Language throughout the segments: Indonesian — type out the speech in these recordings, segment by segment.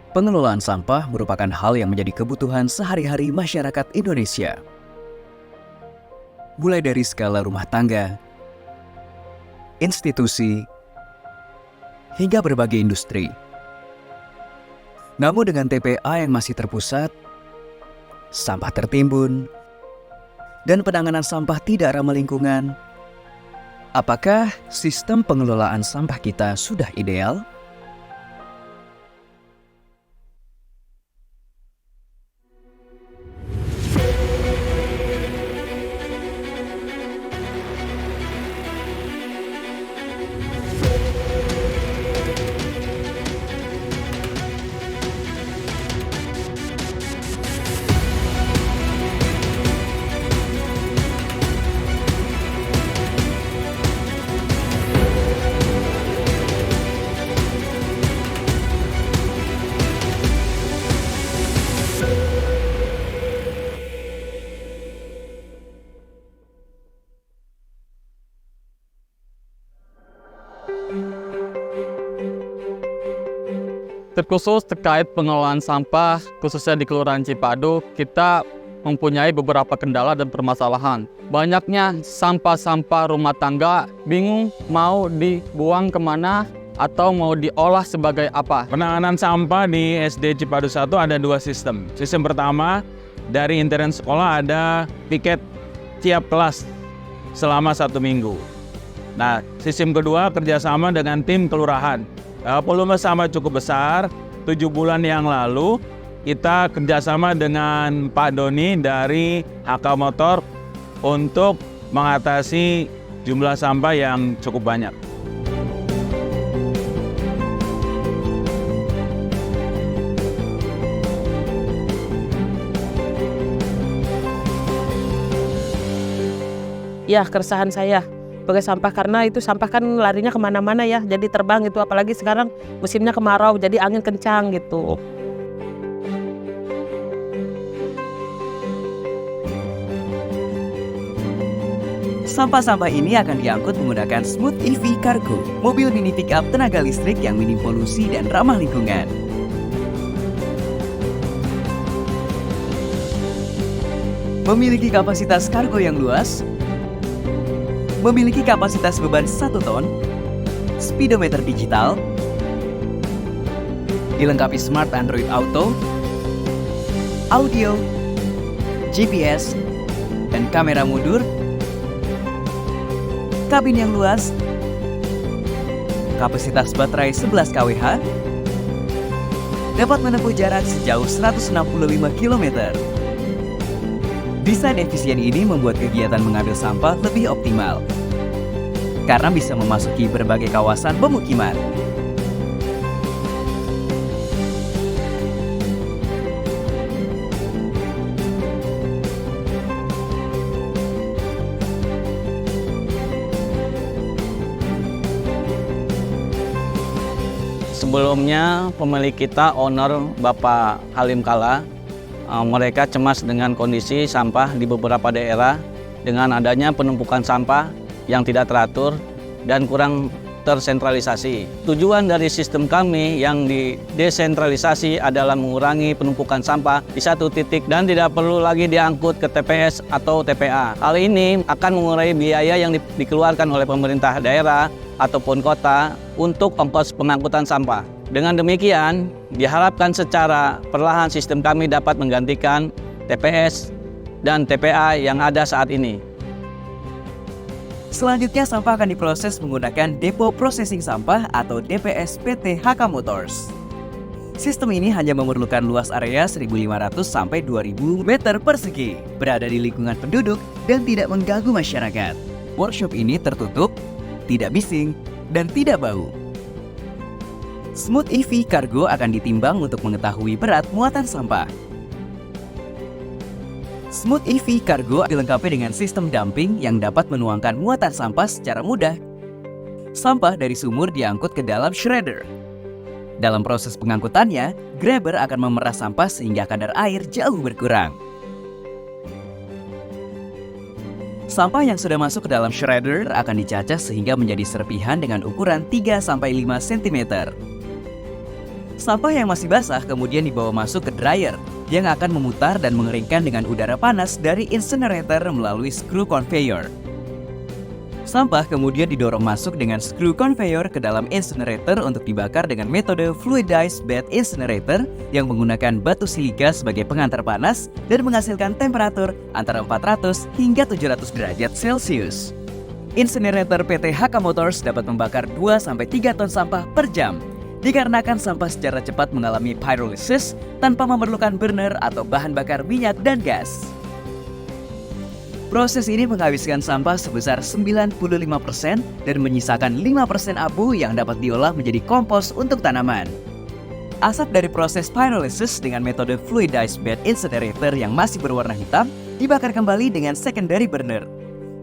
Pengelolaan sampah merupakan hal yang menjadi kebutuhan sehari-hari masyarakat Indonesia. Mulai dari skala rumah tangga, institusi, hingga berbagai industri. Namun dengan TPA yang masih terpusat, sampah tertimbun, dan penanganan sampah tidak ramah lingkungan, apakah sistem pengelolaan sampah kita sudah ideal? Terkhusus terkait pengelolaan sampah, khususnya di Kelurahan Cipadu, kita mempunyai beberapa kendala dan permasalahan. Banyaknya sampah-sampah rumah tangga, bingung mau dibuang kemana atau mau diolah sebagai apa. Penanganan sampah di SD Cipadu 1 ada dua sistem. Sistem pertama, dari intern sekolah ada piket tiap kelas selama 1 minggu. Nah, sistem kedua kerjasama dengan tim kelurahan. Volume sampah cukup besar. 7 bulan yang lalu kita kerjasama dengan Pak Doni dari HK Motor untuk mengatasi jumlah sampah yang cukup banyak. Ya, keresahan saya pakai sampah karena itu sampah kan larinya kemana-mana ya, jadi terbang itu, apalagi sekarang musimnya kemarau jadi angin kencang gitu. Sampah-sampah ini akan diangkut menggunakan Smooth EV Cargo, mobil mini pickup tenaga listrik yang minim polusi dan ramah lingkungan. Memiliki kapasitas kargo yang luas, memiliki kapasitas beban 1 ton, speedometer digital, dilengkapi Smart Android Auto, audio, GPS, dan kamera mundur, kabin yang luas, kapasitas baterai 11 kWh, dapat menempuh jarak sejauh 165 km. Desain efisien ini membuat kegiatan mengambil sampah lebih optimal karena bisa memasuki berbagai kawasan pemukiman. Sebelumnya pemilik kita, owner Bapak Halim Kala, mereka cemas dengan kondisi sampah di beberapa daerah dengan adanya penumpukan sampah yang tidak teratur dan kurang tersentralisasi. Tujuan dari sistem kami yang didesentralisasi adalah mengurangi penumpukan sampah di satu titik dan tidak perlu lagi diangkut ke TPS atau TPA. Hal ini akan mengurangi biaya yang dikeluarkan oleh pemerintah daerah ataupun kota untuk ongkos pengangkutan sampah. Dengan demikian, diharapkan secara perlahan sistem kami dapat menggantikan TPS dan TPA yang ada saat ini. Selanjutnya, sampah akan diproses menggunakan Depo Processing Sampah atau DPS PT HK Motors. Sistem ini hanya memerlukan luas area 1.500 sampai 2.000 meter persegi, berada di lingkungan penduduk dan tidak mengganggu masyarakat. Workshop ini tertutup, tidak bising, dan tidak bau. Smooth EV Cargo akan ditimbang untuk mengetahui berat muatan sampah. Smooth EV Cargo dilengkapi dengan sistem dumping yang dapat menuangkan muatan sampah secara mudah. Sampah dari sumur diangkut ke dalam shredder. Dalam proses pengangkutannya, grabber akan memeras sampah sehingga kadar air jauh berkurang. Sampah yang sudah masuk ke dalam shredder akan dicacah sehingga menjadi serpihan dengan ukuran 3-5 cm. Sampah yang masih basah kemudian dibawa masuk ke dryer yang akan memutar dan mengeringkan dengan udara panas dari incinerator melalui screw conveyor. Sampah kemudian didorong masuk dengan screw conveyor ke dalam incinerator untuk dibakar dengan metode fluidized bed incinerator yang menggunakan batu silika sebagai pengantar panas dan menghasilkan temperatur antara 400 hingga 700 derajat Celcius. Incinerator PT HK Motors dapat membakar 2-3 ton sampah per jam dikarenakan sampah secara cepat mengalami pyrolysis tanpa memerlukan burner atau bahan bakar minyak dan gas. Proses ini menghabiskan sampah sebesar 95% dan menyisakan 5% abu yang dapat diolah menjadi kompos untuk tanaman. Asap dari proses pyrolysis dengan metode fluidized bed incinerator yang masih berwarna hitam dibakar kembali dengan secondary burner.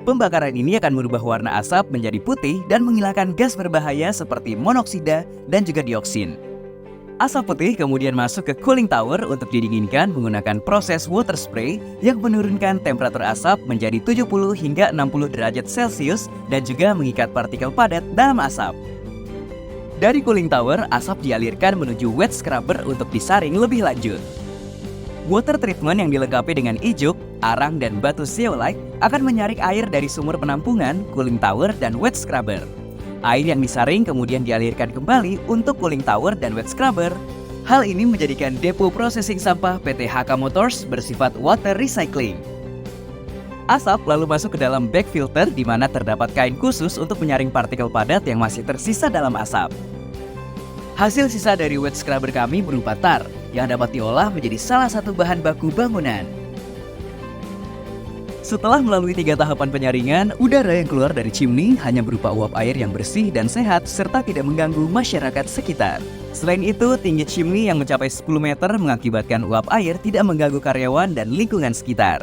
Pembakaran ini akan merubah warna asap menjadi putih dan menghilangkan gas berbahaya seperti monoksida dan juga dioksin. Asap putih kemudian masuk ke cooling tower untuk didinginkan menggunakan proses water spray yang menurunkan temperatur asap menjadi 70 hingga 60 derajat Celcius dan juga mengikat partikel padat dalam asap. Dari cooling tower, asap dialirkan menuju wet scrubber untuk disaring lebih lanjut. Water treatment yang dilengkapi dengan ijuk, arang, dan batu zeolite akan menyaring air dari sumur penampungan, cooling tower, dan wet scrubber. Air yang disaring kemudian dialirkan kembali untuk cooling tower dan wet scrubber. Hal ini menjadikan depo processing sampah PT HK Motors bersifat water recycling. Asap lalu masuk ke dalam bag filter di mana terdapat kain khusus untuk menyaring partikel padat yang masih tersisa dalam asap. Hasil sisa dari wet scrubber kami berupa tar yang dapat diolah menjadi salah satu bahan baku bangunan. Setelah melalui 3 tahapan penyaringan, udara yang keluar dari chimney hanya berupa uap air yang bersih dan sehat serta tidak mengganggu masyarakat sekitar. Selain itu, tinggi chimney yang mencapai 10 meter mengakibatkan uap air tidak mengganggu karyawan dan lingkungan sekitar.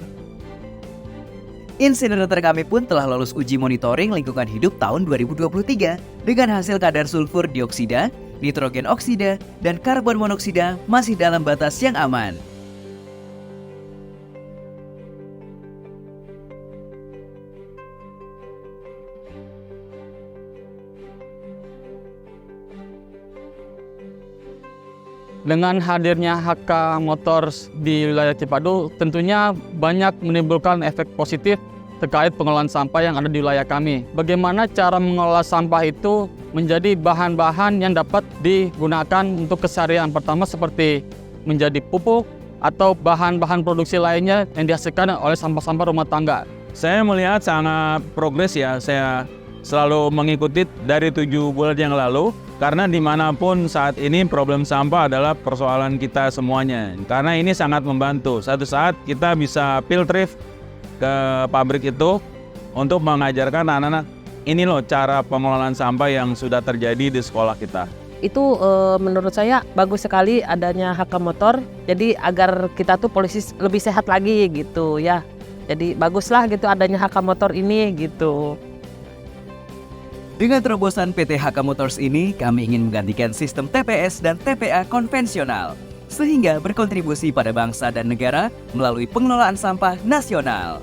Insinerator kami pun telah lolos uji monitoring lingkungan hidup tahun 2023 dengan hasil kadar sulfur dioksida, nitrogen oksida, dan karbon monoksida masih dalam batas yang aman. Dengan hadirnya HK Motors di wilayah Cipadu, tentunya banyak menimbulkan efek positif terkait pengelolaan sampah yang ada di wilayah kami. Bagaimana cara mengelola sampah itu menjadi bahan-bahan yang dapat digunakan untuk keseharian. Pertama seperti menjadi pupuk atau bahan-bahan produksi lainnya yang dihasilkan oleh sampah-sampah rumah tangga. Saya melihat sangat progres ya, saya selalu mengikuti dari 7 bulan yang lalu. Karena dimanapun saat ini problem sampah adalah persoalan kita semuanya. Karena ini sangat membantu. Suatu saat kita bisa field trip ke pabrik itu untuk mengajarkan anak-anak ini loh cara pengelolaan sampah yang sudah terjadi di sekolah kita. Itu menurut saya bagus sekali adanya HK Motor. Jadi agar kita tuh polisi lebih sehat lagi gitu ya. Jadi baguslah gitu adanya HK Motor ini gitu. Dengan terobosan PT HK Motors ini, kami ingin menggantikan sistem TPS dan TPA konvensional, sehingga berkontribusi pada bangsa dan negara melalui pengelolaan sampah nasional.